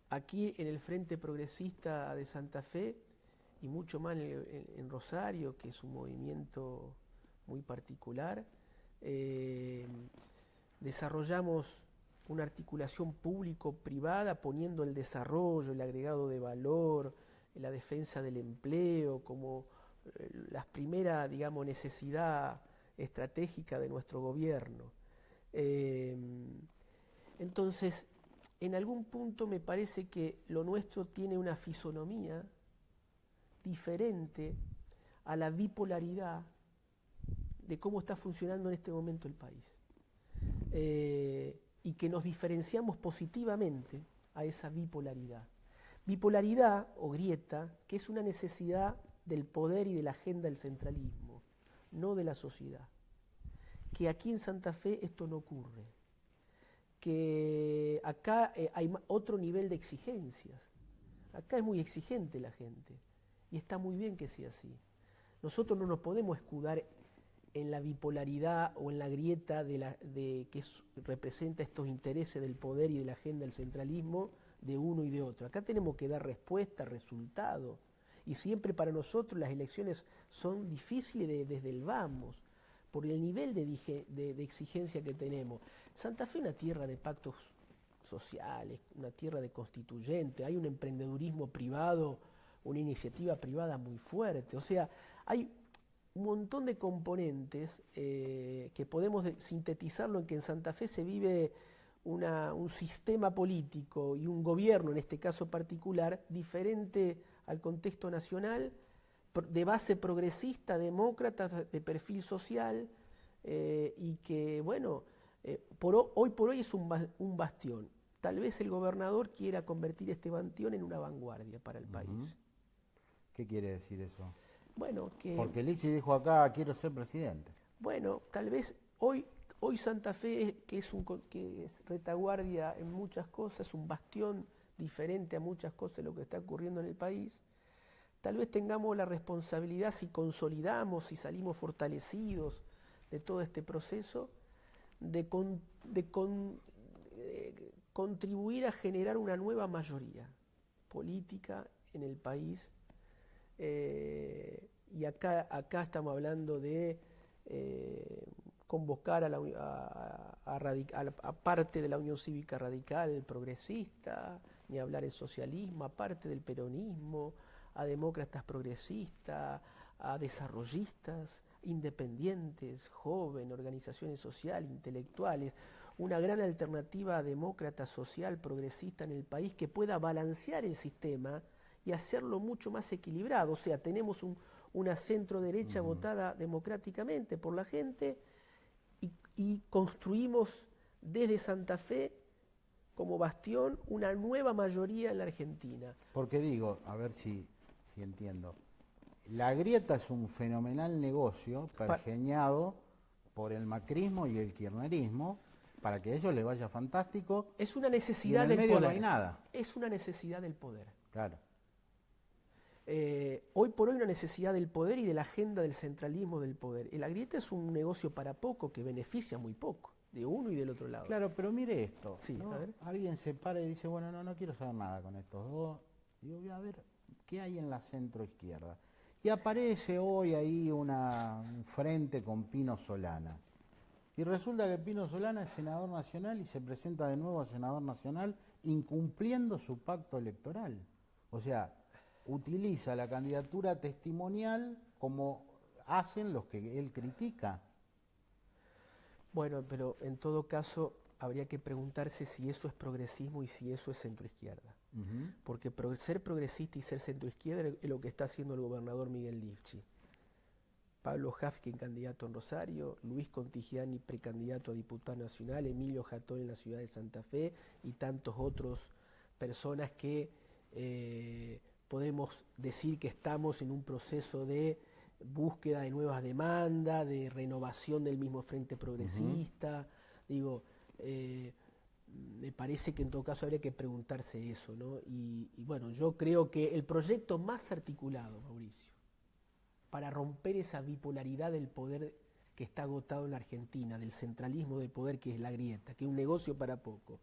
Aquí en el Frente Progresista de Santa Fe, y mucho más en Rosario, que es un movimiento muy particular, desarrollamos una articulación público-privada poniendo el desarrollo, el agregado de valor, la defensa del empleo como la primera, digamos, necesidad estratégica de nuestro gobierno. Entonces, en algún punto me parece que lo nuestro tiene una fisonomía diferente a la bipolaridad de cómo está funcionando en este momento el país. Y que nos diferenciamos positivamente a esa bipolaridad. Bipolaridad o grieta, que es una necesidad del poder y de la agenda del centralismo, no de la sociedad. Que aquí en Santa Fe esto no ocurre. Que acá hay otro nivel de exigencias. Acá es muy exigente la gente. Y está muy bien que sea así. Nosotros no nos podemos escudar en la bipolaridad o en la grieta representa estos intereses del poder y de la agenda del centralismo de uno y de otro. Acá tenemos que dar respuesta, resultado. Y siempre para nosotros las elecciones son difíciles desde el vamos, por el nivel de exigencia que tenemos. Santa Fe es una tierra de pactos sociales, una tierra de constituyentes, hay un emprendedurismo privado, una iniciativa privada muy fuerte. O sea, hay un montón de componentes que podemos sintetizarlo en que en Santa Fe se vive un sistema político y un gobierno, en este caso particular, diferente al contexto nacional, de base progresista, demócrata, de perfil social, y que, bueno, hoy por hoy es un bastión. Tal vez el gobernador quiera convertir este bastión en una vanguardia para el país. ¿Qué quiere decir eso? Bueno, porque Lipsi dijo acá, quiero ser presidente. Bueno, tal vez hoy Santa Fe, que es retaguardia en muchas cosas, un bastión diferente a muchas cosas de lo que está ocurriendo en el país, tal vez tengamos la responsabilidad, si consolidamos, si salimos fortalecidos de todo este proceso, de contribuir a generar una nueva mayoría política en el país. Y acá estamos hablando de convocar a parte de la Unión Cívica Radical progresista, ni hablar el socialismo, a parte del peronismo, a demócratas progresistas, a desarrollistas, independientes, jóvenes, organizaciones sociales, intelectuales, una gran alternativa demócrata, social, progresista en el país que pueda balancear el sistema y hacerlo mucho más equilibrado. O sea, tenemos una centro-derecha votada democráticamente por la gente y construimos desde Santa Fe como bastión una nueva mayoría en la Argentina. Porque digo, a ver si entiendo, la grieta es un fenomenal negocio pergeñado por el macrismo y el kirchnerismo para que a ellos les vaya fantástico. Es una necesidad y en el del medio poder. No hay nada. Es una necesidad del poder. Claro. Hoy por hoy una necesidad del poder y de la agenda del centralismo del poder. La grieta es un negocio para poco que beneficia muy poco, de uno y del otro lado. Claro, pero mire esto. Sí, ¿no? a ver. Alguien se para y dice, bueno, no quiero saber nada con estos dos. Digo, voy a ver qué hay en la centro-izquierda. Y aparece hoy ahí un frente con Pino Solanas. Y resulta que Pino Solanas es senador nacional y se presenta de nuevo a senador nacional incumpliendo su pacto electoral. O sea, utiliza la candidatura testimonial como hacen los que él critica. Bueno, pero en todo caso habría que preguntarse si eso es progresismo y si eso es centroizquierda. Porque ser progresista y ser centroizquierda es lo que está haciendo el gobernador Miguel Lifchi. Pablo Hafkin, candidato en Rosario, Luis Contigiani, precandidato a diputado nacional, Emilio Jatón en la ciudad de Santa Fe y tantos otros personas que podemos decir que estamos en un proceso de búsqueda de nuevas demandas, de renovación del mismo frente progresista. Digo, me parece que en todo caso habría que preguntarse eso, ¿no? Y bueno, yo creo que el proyecto más articulado, Mauricio, para romper esa bipolaridad del poder que está agotado en la Argentina, del centralismo de poder que es la grieta, que es un negocio para poco,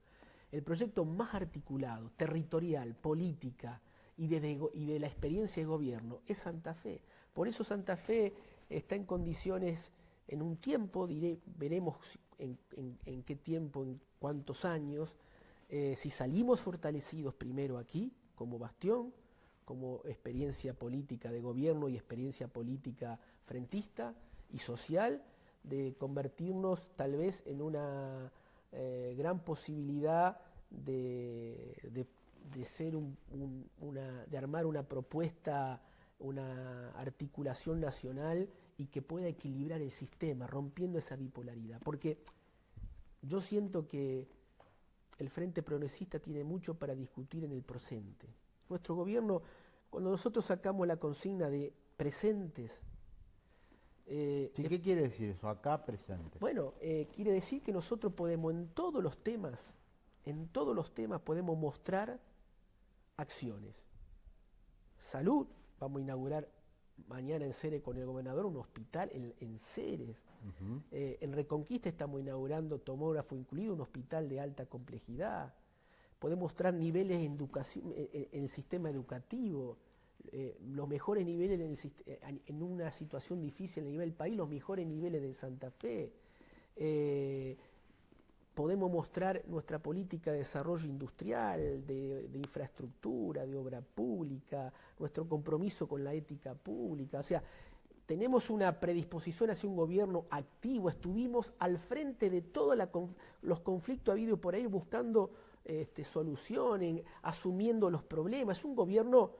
el proyecto más articulado, territorial, política y de la experiencia de gobierno es Santa Fe. Por eso Santa Fe está en condiciones, en un tiempo, veremos en qué tiempo, en cuántos años, si salimos fortalecidos primero aquí, como bastión, como experiencia política de gobierno y experiencia política frentista y social, de convertirnos tal vez en una gran posibilidad de ser de armar una propuesta, una articulación nacional y que pueda equilibrar el sistema, rompiendo esa bipolaridad. Porque yo siento que el Frente Progresista tiene mucho para discutir en el presente. Nuestro gobierno, cuando nosotros sacamos la consigna de presentes... ¿Qué quiere decir eso? Acá presente. Bueno, quiere decir que nosotros podemos en todos los temas podemos mostrar acciones. Salud, vamos a inaugurar mañana en Ceres con el gobernador un hospital en Ceres. En Reconquista estamos inaugurando, tomógrafo incluido, un hospital de alta complejidad. Podemos mostrar niveles en el sistema educativo, los mejores niveles en una situación difícil a nivel país, los mejores niveles de Santa Fe. Podemos mostrar nuestra política de desarrollo industrial, de infraestructura, de obra pública, nuestro compromiso con la ética pública. O sea, tenemos una predisposición hacia un gobierno activo, estuvimos al frente de todos los conflictos habidos por ahí buscando soluciones, asumiendo los problemas. Es un gobierno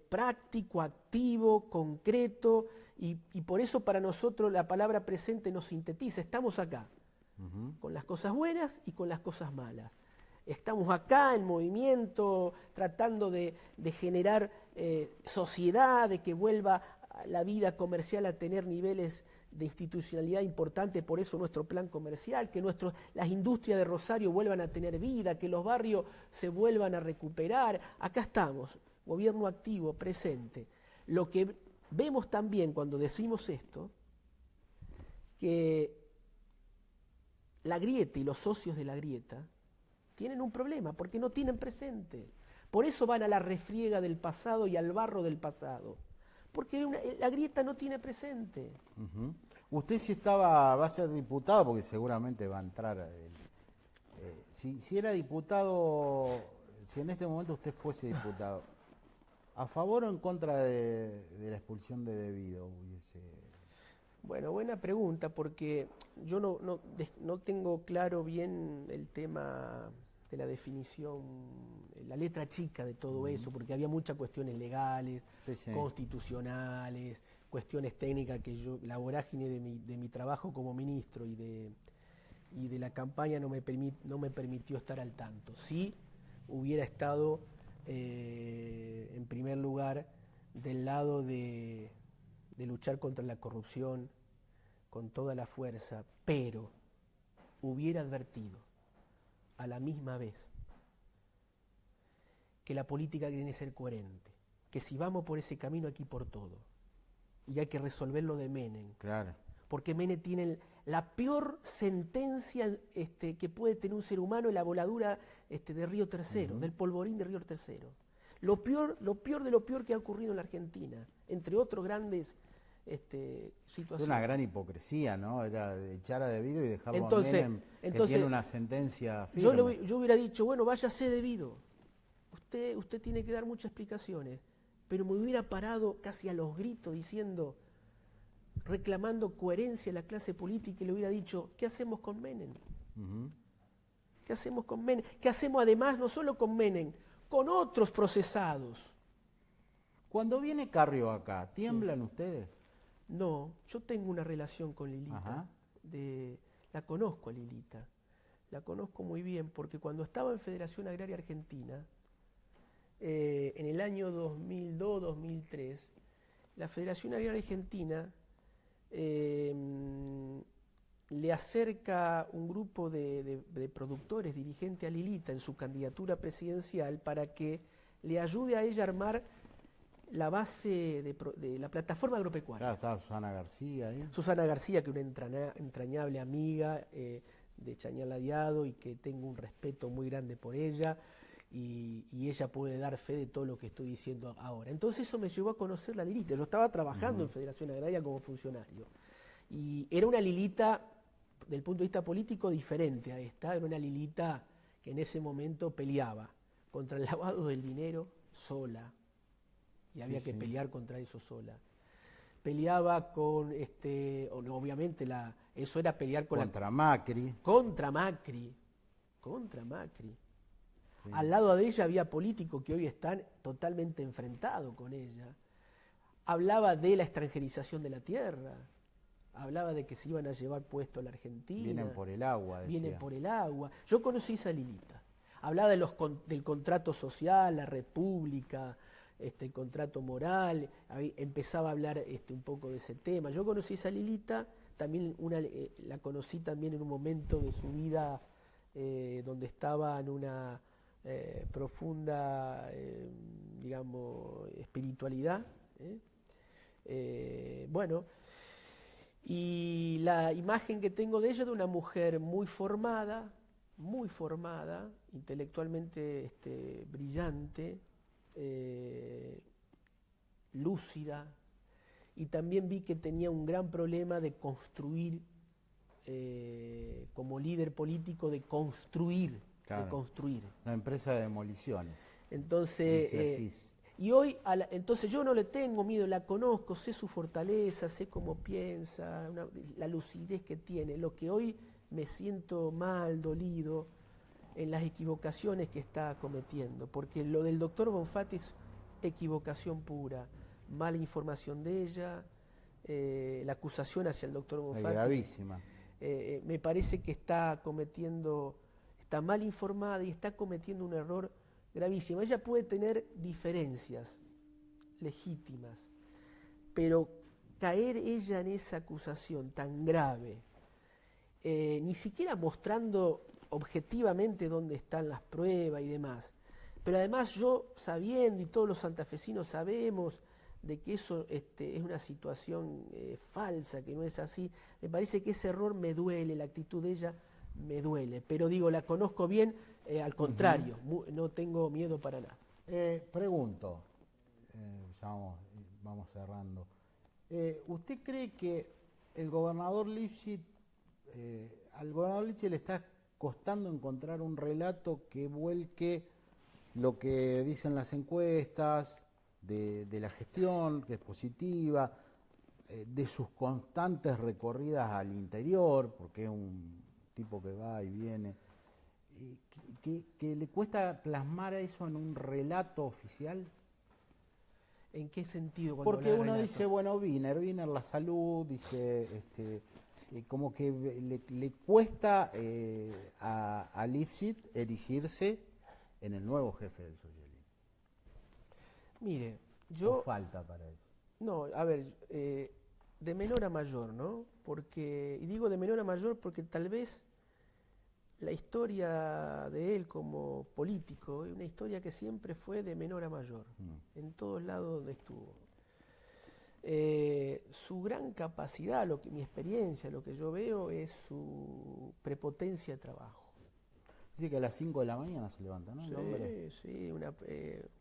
práctico, activo, concreto, y por eso para nosotros la palabra presente nos sintetiza. Estamos acá, con las cosas buenas y con las cosas malas. Estamos acá en movimiento, tratando de generar sociedad, de que vuelva la vida comercial a tener niveles de institucionalidad importante, por eso nuestro plan comercial, que las industrias de Rosario vuelvan a tener vida, que los barrios se vuelvan a recuperar. Acá estamos, gobierno activo, presente. Lo que vemos también cuando decimos esto, que la grieta y los socios de la grieta tienen un problema, porque no tienen presente. Por eso van a la refriega del pasado y al barro del pasado. Porque la grieta no tiene presente. Usted si va a ser diputado, porque seguramente va a entrar. Si era diputado, si en este momento usted fuese diputado, ¿a favor o en contra de la expulsión de Debido hubiese? Bueno, buena pregunta, porque yo no tengo claro bien el tema de la definición, la letra chica de todo eso, porque había muchas cuestiones legales, constitucionales, cuestiones técnicas que la vorágine de mi trabajo como ministro y de la campaña no me permitió estar al tanto. Sí hubiera estado en primer lugar del lado de luchar contra la corrupción con toda la fuerza, pero hubiera advertido a la misma vez que la política tiene que ser coherente, que si vamos por ese camino hay que ir por todo, y hay que resolverlo de Menem. Claro. Porque Menem tiene la peor sentencia que puede tener un ser humano en la voladura de Río Tercero, del polvorín de Río Tercero. Lo peor de lo peor que ha ocurrido en la Argentina, entre otros grandes situaciones. Es una gran hipocresía, ¿no? Era de echar a Debido y dejarlo a Menem, que tiene una sentencia firme. Yo hubiera dicho, bueno, váyase Debido. Usted tiene que dar muchas explicaciones, pero me hubiera parado casi a los gritos diciendo, reclamando coherencia a la clase política, y le hubiera dicho, ¿qué hacemos con Menem? ¿Qué hacemos con Menem? ¿Qué hacemos además no solo con Menem, con otros procesados? Cuando viene Carrió acá, ¿tiemblan ustedes? No, yo tengo una relación con Lilita. La conozco a Lilita. La conozco muy bien porque cuando estaba en Federación Agraria Argentina, en el año 2002-2003, la Federación Agraria Argentina le acerca un grupo de productores dirigentes a Lilita en su candidatura presidencial para que le ayude a ella a armar la base de la plataforma agropecuaria. Claro, estaba Susana García ahí. Susana García, que es una entrañable amiga de Chañar Ladiado y que tengo un respeto muy grande por ella, y ella puede dar fe de todo lo que estoy diciendo ahora. Entonces eso me llevó a conocer la Lilita. Yo estaba trabajando en Federación Agraria como funcionario. Y era una Lilita, del punto de vista político, diferente a esta. Era una Lilita que en ese momento peleaba contra el lavado del dinero sola. Y había que pelear contra eso sola. Peleaba con, obviamente, eso era pelear contra Macri. Contra Macri. Sí. Al lado de ella había políticos que hoy están totalmente enfrentados con ella. Hablaba de la extranjerización de la tierra. Hablaba de que se iban a llevar puesto a la Argentina. Vienen por el agua, decía. Vienen por el agua. Yo conocí a esa Lilita. Hablaba del contrato social, la república, el contrato moral. Empezaba a hablar un poco de ese tema. Yo conocí a esa Lilita, también la conocí también en un momento de su vida donde estaba en una profunda digamos, espiritualidad. Bueno, y la imagen que tengo de ella es de una mujer muy formada, intelectualmente brillante, lúcida, y también vi que tenía un gran problema de construir, como líder político, de construir. Una empresa de demoliciones. Entonces, y hoy, entonces yo no le tengo miedo, la conozco, sé su fortaleza, sé cómo piensa, la lucidez que tiene. Lo que hoy me siento mal, dolido, en las equivocaciones que está cometiendo, porque lo del doctor Bonfatti es equivocación pura, mala información de ella, la acusación hacia el doctor Bonfatti. Es gravísima. Me parece que está mal informada y está cometiendo un error gravísimo. Ella puede tener diferencias legítimas, pero caer ella en esa acusación tan grave, ni siquiera mostrando objetivamente dónde están las pruebas y demás, pero además yo sabiendo, y todos los santafesinos sabemos, de que eso es una situación falsa, que no es así, me parece que ese error me duele, la actitud de ella me duele, pero digo, la conozco bien, al contrario, no tengo miedo para nada. Pregunto, ya vamos cerrando, ¿usted cree que el gobernador Lifshitz, al gobernador Lifshitz le está costando encontrar un relato que vuelque lo que dicen las encuestas de la gestión, que es positiva, de sus constantes recorridas al interior, porque es un tipo que va y viene, que le cuesta plasmar eso en un relato oficial? ¿En qué sentido? Porque uno dice, bueno, Wiener, la salud, dice, como que le cuesta a Lifshitz erigirse en el nuevo jefe del socialismo. Mire, ¿O falta para eso? No, a ver, de menor a mayor, ¿no? Y digo de menor a mayor porque tal vez la historia de él como político es una historia que siempre fue de menor a mayor, en todos lados donde estuvo. Su gran capacidad, mi experiencia, lo que yo veo es su prepotencia de trabajo. Dice que a las 5 de la mañana se levanta, ¿no? Sí,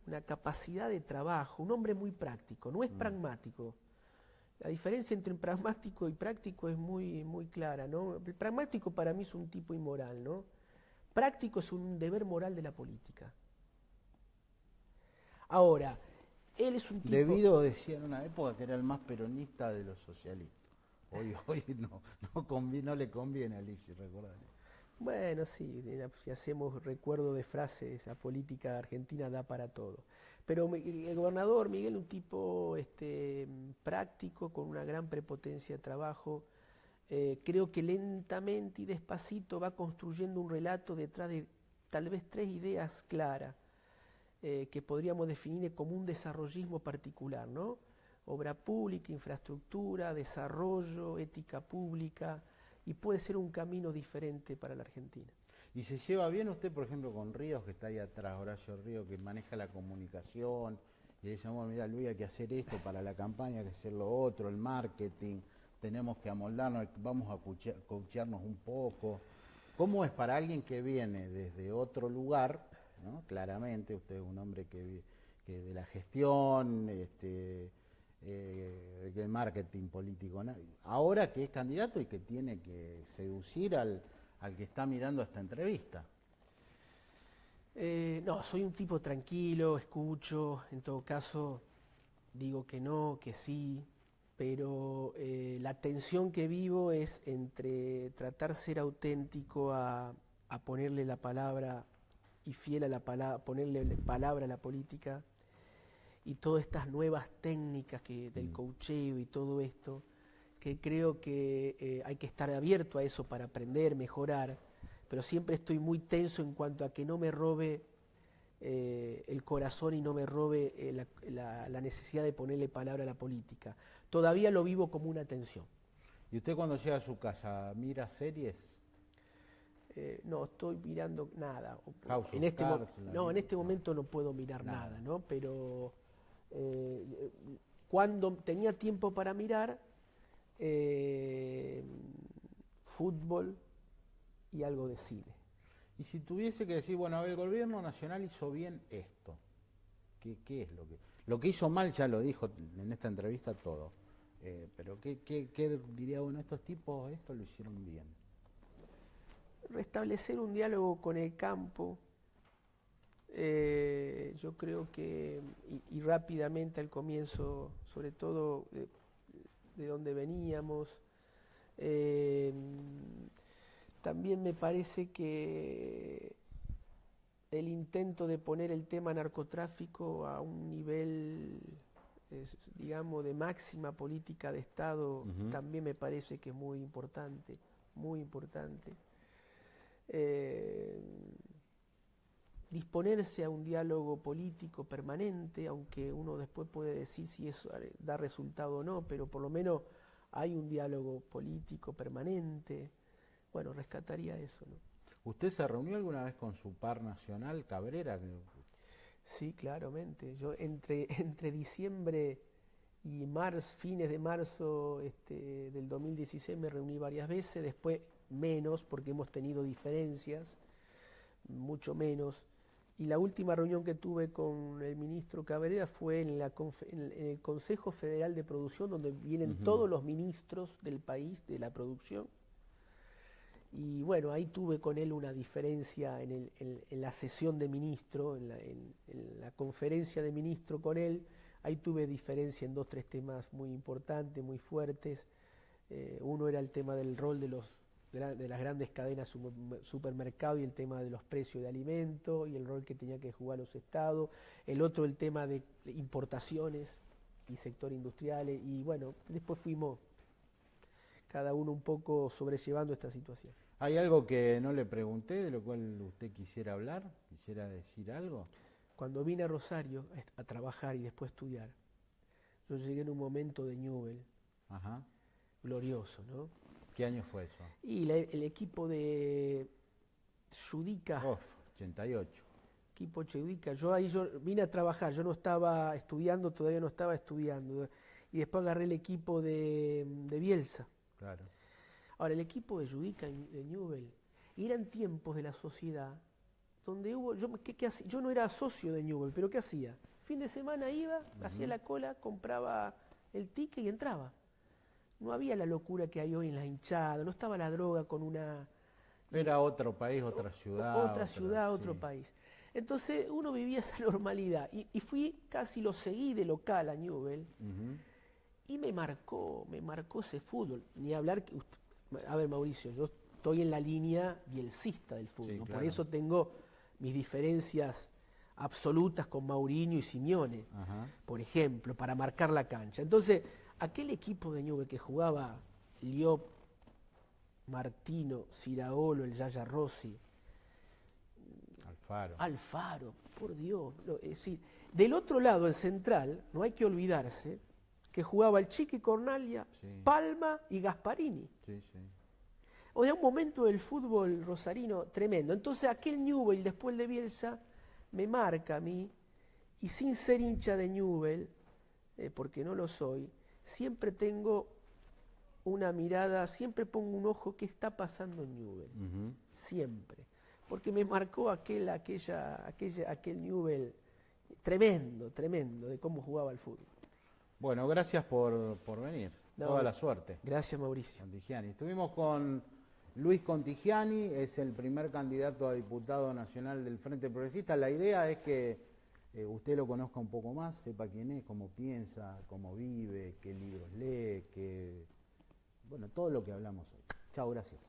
una capacidad de trabajo, un hombre muy práctico, no es pragmático. La diferencia entre pragmático y práctico es muy, muy clara, ¿no? El pragmático para mí es un tipo inmoral, ¿no? Práctico es un deber moral de la política. Ahora, él es un tipo... Debido, decía en una época, que era el más peronista de los socialistas. Hoy no le conviene a Lifshitz, recordar. Bueno, sí, si hacemos recuerdo de frases, la política argentina da para todo. Pero el gobernador Miguel, un tipo práctico, con una gran prepotencia de trabajo, creo que lentamente y despacito va construyendo un relato detrás de tal vez 3 ideas claras, que podríamos definir como un desarrollismo particular, ¿no? Obra pública, infraestructura, desarrollo, ética pública, y puede ser un camino diferente para la Argentina. ¿Y se lleva bien usted, por ejemplo, con Ríos, que está ahí atrás, Horacio Ríos, que maneja la comunicación, y le dice, bueno, mira, Luis, hay que hacer esto para la campaña, hay que hacer lo otro, el marketing, tenemos que amoldarnos, vamos a coachearnos un poco? ¿Cómo es para alguien que viene desde otro lugar, ¿no? Claramente, usted es un hombre que de la gestión, del marketing político, ¿no? Ahora que es candidato y que tiene que seducir al que está mirando esta entrevista? No, soy un tipo tranquilo, escucho, en todo caso digo que no, que sí, pero la tensión que vivo es entre tratar de ser auténtico a ponerle la palabra y fiel a la palabra, ponerle palabra a la política, y todas estas nuevas técnicas del coacheo y todo esto, que creo que hay que estar abierto a eso para aprender, mejorar, pero siempre estoy muy tenso en cuanto a que no me robe el corazón y no me robe la necesidad de ponerle palabra a la política. Todavía lo vivo como una tensión. ¿Y usted cuando llega a su casa mira series? No, estoy mirando nada. House of En este, Cards, no, en este momento no puedo mirar nada, ¿no? Pero cuando tenía tiempo para mirar, fútbol y algo de cine. Y si tuviese que decir, bueno, a ver, el gobierno nacional hizo bien esto, ¿qué es lo que...? Lo que hizo mal ya lo dijo en esta entrevista todo, pero ¿qué diría, bueno, estos tipos esto lo hicieron bien? Restablecer un diálogo con el campo, yo creo que, y rápidamente al comienzo, sobre todo de donde veníamos, también me parece que el intento de poner el tema narcotráfico a un nivel, digamos, de máxima política de Estado, también me parece que es muy importante, muy importante. Disponerse a un diálogo político permanente, aunque uno después puede decir si eso da resultado o no, pero por lo menos hay un diálogo político permanente. Bueno, rescataría eso, ¿no? ¿Usted se reunió alguna vez con su par nacional, Cabrera? Sí, claramente. Yo entre diciembre y fines de marzo del 2016 me reuní varias veces, después menos porque hemos tenido diferencias, mucho menos. Y la última reunión que tuve con el ministro Cabrera fue en el Consejo Federal de Producción, donde vienen todos los ministros del país de la producción. Y bueno, ahí tuve con él una diferencia en la sesión de ministro, en la conferencia de ministro con él. Ahí tuve diferencia en 2 o 3 temas muy importantes, muy fuertes. Uno era el tema del rol de las grandes cadenas supermercados y el tema de los precios de alimentos y el rol que tenía que jugar los estados. El otro, el tema de importaciones y sector industriales. Y bueno, después fuimos cada uno un poco sobrellevando esta situación. ¿Hay algo que no le pregunté, de lo cual usted quisiera hablar? ¿Quisiera decir algo? Cuando vine a Rosario a trabajar y después estudiar, yo llegué en un momento de Newell, glorioso, ¿no? ¿Qué año fue eso? Y el equipo de Judica. 88. Equipo Judica. Yo vine a trabajar, yo no estaba estudiando, todavía no estaba estudiando. Y después agarré el equipo de Bielsa. Claro. Ahora, el equipo de Judica, de Newell, eran tiempos de la sociedad donde hubo... Yo no era socio de Newell, pero ¿qué hacía? Fin de semana iba, hacía la cola, compraba el ticket y entraba. No había la locura que hay hoy en las hinchadas, no estaba la droga con una... Era otro país, otra ciudad. Otra ciudad, otro país. Entonces uno vivía esa normalidad y lo seguí de local a Newell y me marcó ese fútbol. Ni hablar que... A ver, Mauricio, yo estoy en la línea bielcista del fútbol, sí, claro. Por eso tengo mis diferencias absolutas con Mourinho y Simeone, por ejemplo, para marcar la cancha. Entonces, aquel equipo de Newell que jugaba Liop, Martino, Siraolo, el Yaya Rossi, Alfaro, por Dios. Es decir, del otro lado, en Central, no hay que olvidarse que jugaba el Chiqui Cornaglia, Palma y Gasparini. O sea, un momento del fútbol rosarino tremendo. Entonces aquel Newell después de Bielsa me marca a mí, y sin ser hincha de Newell, porque no lo soy, siempre tengo una mirada, siempre pongo un ojo qué está pasando en Newell. Siempre. Porque me marcó aquel Newell tremendo, de cómo jugaba el fútbol. Bueno, gracias por venir. Toda la suerte. Gracias, Mauricio. Contigiani. Estuvimos con Luis Contigiani, es el primer candidato a diputado nacional del Frente Progresista. La idea es que usted lo conozca un poco más, sepa quién es, cómo piensa, cómo vive, qué libros lee, bueno, todo lo que hablamos hoy. Chao, gracias.